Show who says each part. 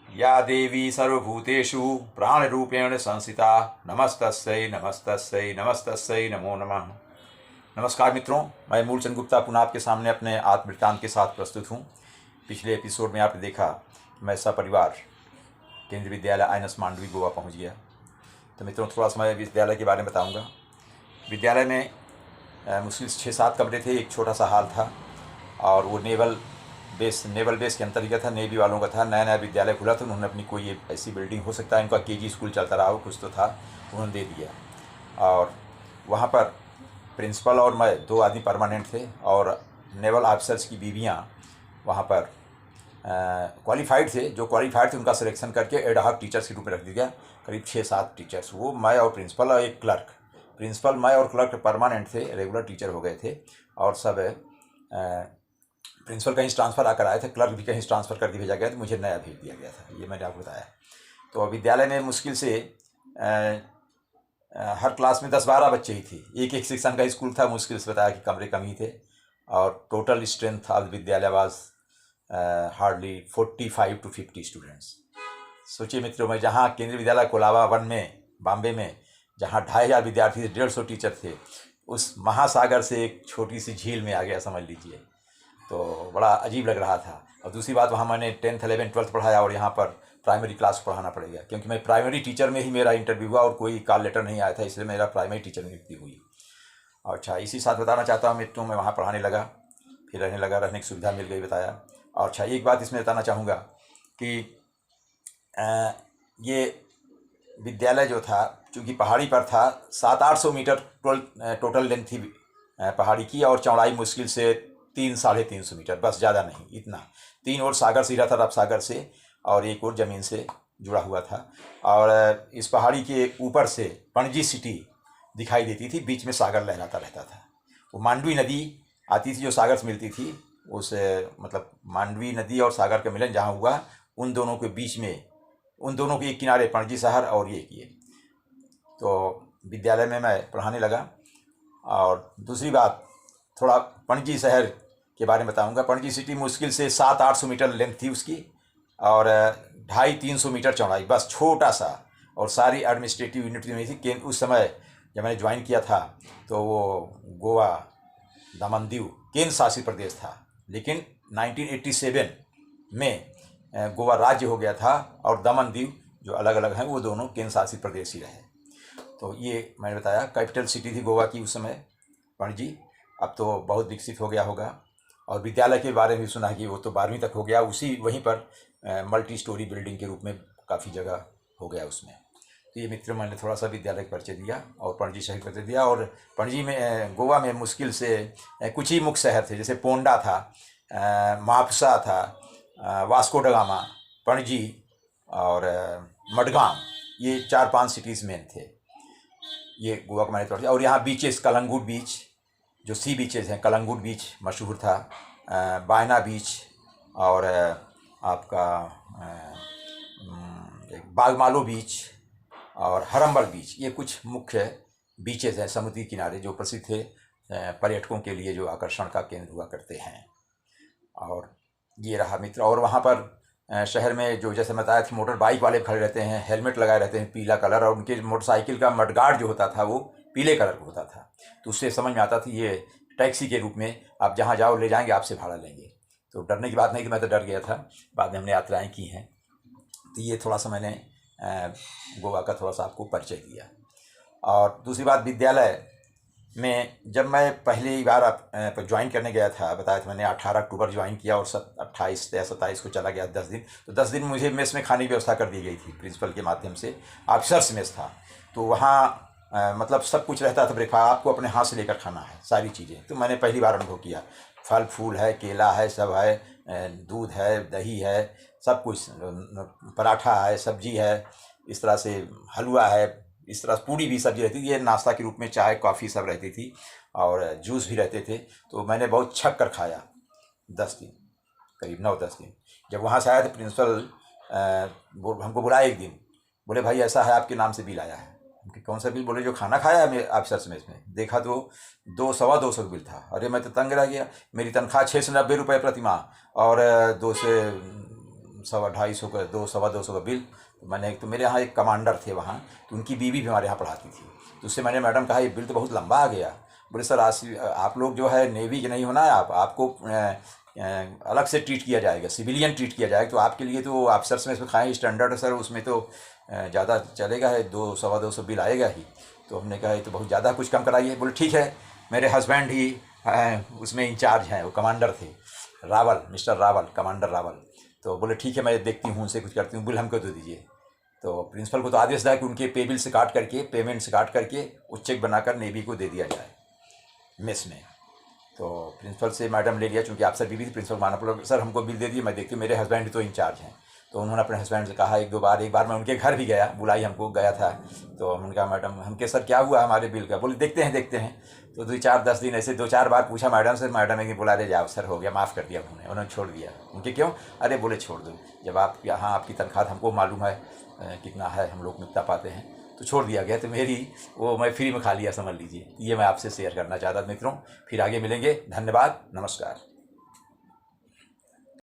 Speaker 1: या देवी सर्वभूतेषु प्राणरूपेण संस्थिता नमस्तस्यै नमस्तस्यै नमस्तस्यै नमो नमः। नमस्कार मित्रों, मैं मूलचंद गुप्ता पुनः आपके सामने अपने आत्मवृत्तांत के साथ प्रस्तुत हूँ। पिछले एपिसोड में आपने देखा मैं सपरिवार केंद्रीय विद्यालय आईएनएस मांडवी गोवा पहुँच गया। तो मित्रों, थोड़ा सा मैं विद्यालय के बारे में बताऊँगा। विद्यालय में मुश्किल 6-7 कमरे थे, एक छोटा सा हॉल था और वो नेवल बेस के अंतर्गत था, नेवी वालों का था। नया नया विद्यालय खुला था, उन्होंने अपनी कोई ऐसी बिल्डिंग हो सकता है इनका केजी स्कूल चलता रहा हो, कुछ तो था, उन्होंने दे दिया। और वहाँ पर प्रिंसिपल और मैं 2 आदमी परमानेंट थे और नेवल ऑफिसर्स की बीवियाँ वहाँ पर क्वालिफाइड थे। जो क्वालिफाइड थे उनका सिलेक्शन करके एडहॉक टीचर्स के रूप में रख दिया गया। करीब 6-7 टीचर्स, वो मैं और प्रिंसिपल और एक क्लर्क। प्रिंसिपल मैं और क्लर्क परमानेंट थे, रेगुलर टीचर हो गए थे और सब प्रिंसिपल कहीं ट्रांसफ़र आकर आए थे, क्लर्क भी कहीं ट्रांसफ़र कर भेजा गया, तो मुझे नया भेज दिया गया था। ये मैंने आपको बताया। तो विद्यालय में मुश्किल से हर क्लास में 10-12 बच्चे ही थे। एक सेक्शन का स्कूल था, मुश्किल से बताया कि कमरे कम ही थे। और टोटल स्ट्रेंथ ऑफ विद्यालय वाज हार्डली 45 to 50 स्टूडेंट्स। सोचिए मित्रों, मैं जहाँ केंद्रीय विद्यालय कोलाबा 1 में बॉम्बे में जहाँ 2500 विद्यार्थी थे, 150 टीचर थे, उस महासागर से एक छोटी सी झील में आ गया, समझ लीजिए। तो बड़ा अजीब लग रहा था। और दूसरी बात, वहाँ मैंने 10th 11th 12th पढ़ाया और यहाँ पर प्राइमरी क्लास पढ़ाना पड़ेगा, क्योंकि मैं प्राइमरी टीचर में ही मेरा इंटरव्यू हुआ और कोई कॉल लेटर नहीं आया था, इसलिए मेरा प्राइमरी टीचर नियुक्ति हुई। और अच्छा, इसी साथ बताना चाहता हूँ मित्रों, मैं वहाँ पढ़ाने लगा, फिर रहने लगा, रहने की सुविधा मिल गई, बताया। और अच्छा, एक बात इसमें बताना चाहूँगा कि ये विद्यालय जो था, चूँकि पहाड़ी पर था, 700-800 मीटर टोटल लेंथ थी पहाड़ी की, और चौड़ाई मुश्किल से 300-350 मीटर, बस, ज़्यादा नहीं, इतना। 3 ओर सागर से था, अरब सागर से, और एक और ज़मीन से जुड़ा हुआ था। और इस पहाड़ी के ऊपर से पणजी सिटी दिखाई देती थी, बीच में सागर लहराता रहता था। वो मांडवी नदी आती थी जो सागर से मिलती थी, उस मतलब मांडवी नदी और सागर का मिलन जहाँ हुआ, उन दोनों के बीच में, उन दोनों के एक किनारे पणजी शहर और ये। तो विद्यालय में मैं पढ़ाने लगा। और दूसरी बात, थोड़ा पणजी शहर के बारे में बताऊंगा। पणजी सिटी मुश्किल से 700-800 मीटर लेंथ थी उसकी, और 250-300 मीटर चौड़ाई, बस, छोटा सा। और सारी एडमिनिस्ट्रेटिव यूनिट में थी। उस समय जब मैंने ज्वाइन किया था तो वो गोवा, दमन दीव केंद्र शासित प्रदेश था, लेकिन 1987 में गोवा राज्य हो गया था और दमन दीव जो अलग अलग हैं वो दोनों केंद्र शासित प्रदेश ही रहे। तो ये मैंने बताया। कैपिटल सिटी थी गोवा की उस समय पणजी, अब तो बहुत विकसित हो गया होगा। और विद्यालय के बारे में भी सुना कि वो तो 12वीं तक हो गया, उसी वहीं पर मल्टी स्टोरी बिल्डिंग के रूप में काफ़ी जगह हो गया उसमें। तो ये मित्र, मैंने थोड़ा सा विद्यालय का परिचय दिया और पणजी शहर का परिचय दिया। और पणजी में, गोवा में मुश्किल से कुछ ही मुख्य शहर थे, जैसे पोंडा था, मापुसा था, वास्को ड गामा, पणजी और मडगांव, ये 4-5 सिटीज़ मेन थे। ये गोवा का मैंने तौर। और यहाँ बीचेस, कलंगुट बीच, जो सी बीचेस हैं, कलंगुट बीच मशहूर था, बायना बीच, और आपका बागमालो बीच और हरम्बल बीच, ये कुछ मुख्य बीचेस हैं समुद्री किनारे जो प्रसिद्ध थे, पर्यटकों के लिए जो आकर्षण का केंद्र हुआ करते हैं। और ये रहा मित्र। और वहाँ पर शहर में जो, जैसे बताया था, मोटर बाइक वाले खड़े रहते हैं, हेलमेट लगाए रहते हैं पीला कलर, और उनके मोटरसाइकिल का मडगार्ड जो होता था वो पीले कलर का होता था। तो उससे समझ में आता था ये टैक्सी के रूप में आप जहाँ जाओ ले जाएंगे, आपसे भाड़ा लेंगे। तो डरने की बात नहीं कि मैं तो डर गया था, बाद में हमने यात्राएँ की हैं। तो ये थोड़ा सा मैंने गोवा का थोड़ा सा आपको परिचय दिया। और दूसरी बात, विद्यालय में जब मैं पहली बार ज्वाइन करने गया था, बताया था मैंने, 18 अक्टूबर ज्वाइन किया और 28 या 27 को चला गया 10 दिन। तो 10 दिन मुझे मेस में खाने की व्यवस्था कर दी गई थी प्रिंसिपल के माध्यम से। ऑफिसर्स मेस था, तो वहाँ मतलब सब कुछ रहता था, ब्रेकफास्ट आपको अपने हाथ से लेकर खाना है, सारी चीज़ें। तो मैंने पहली बार अनुभव किया। फल फूल है, केला है, सब है, दूध है, दही है, सब कुछ, पराठा है, सब्जी है, इस तरह से हलवा है, इस तरह पूड़ी भी सब्जी रहती थी। ये नाश्ता के रूप में चाय कॉफ़ी सब रहती थी और जूस भी रहते थे। तो मैंने बहुत छक कर खाया 10 दिन, करीब 9-10 दिन। जब वहाँ से आया तो प्रिंसिपल हमको बुलाया एक दिन, बोले भाई ऐसा है, आपके नाम से बिल आया है। कौन सा बिल? बोले जो खाना खाया है ऑफिसर्स में, इसमें देखा तो 200-225 का बिल था। अरे मैं तो तंग रह गया, मेरी तनख्वाह 690 रुपये प्रति माह और 2 से 100-250 का 200 का बिल। तो मैंने तो मेरे यहाँ एक कमांडर थे वहाँ, तो उनकी बीवी भी हमारे यहाँ पढ़ाती थी। तो उससे मैंने मैडम कहा ये बिल तो बहुत लंबा आ गया। बोले सर आप लोग जो है नेवी के नहीं होना है, आपको अलग से ट्रीट किया जाएगा, सिविलियन ट्रीट किया जाएगा। तो आपके लिए तो ऑफिसर्स में इसमें खाएँ स्टैंडर्ड सर, उसमें तो ज़्यादा चलेगा है, 200-250 बिल आएगा ही। तो हमने कहा ये तो बहुत ज़्यादा, कुछ कम कराइए। बोले ठीक है। मेरे हस्बैंड ही उसमें इंचार्ज हैं, वो कमांडर थे, रावल, मिस्टर रावल, कमांडर रावल। तो बोले ठीक है, मैं देखती हूँ, उनसे कुछ करती हूँ, बिल हमको दे दीजिए। तो प्रिंसिपल को तो आदेश था कि उनके पे बिल से काट करके, पेमेंट से काट करके वो चेक बनाकर नेवी को दे दिया जाए मेस में। तो प्रिंसिपल से मैडम ले लिया, चूँकि अफसर बीवी थी, प्रिंसिपल माना पड़ा, सर हमको बिल दे दिए, मैं देखती हूँ। मेरे हस्बैंड तो इंचार्ज हैं, तो उन्होंने अपने हस्बैंड से कहा एक बार मैं उनके घर भी गया, बुलाई हमको, गया था। तो हमने कहा मैडम हमके सर क्या हुआ हमारे बिल का? बोले देखते हैं। तो 2-4-10 दिन ऐसे 2-4 बार पूछा मैडम से, मैडम ने बुला ले जाओ सर, हो गया, माफ़ कर दिया उन्होंने छोड़ दिया। उनके क्यों? अरे बोले छोड़ दो, जब आप यहाँ आपकी तनख्वाह हमको मालूम है कितना है, हम लोग कितना पाते हैं, तो छोड़ दिया गया। तो मेरी वो मैं फ्री में खा लिया, समझ लीजिए। ये मैं आपसे शेयर करना चाहता था मित्रों। फिर आगे मिलेंगे, धन्यवाद, नमस्कार।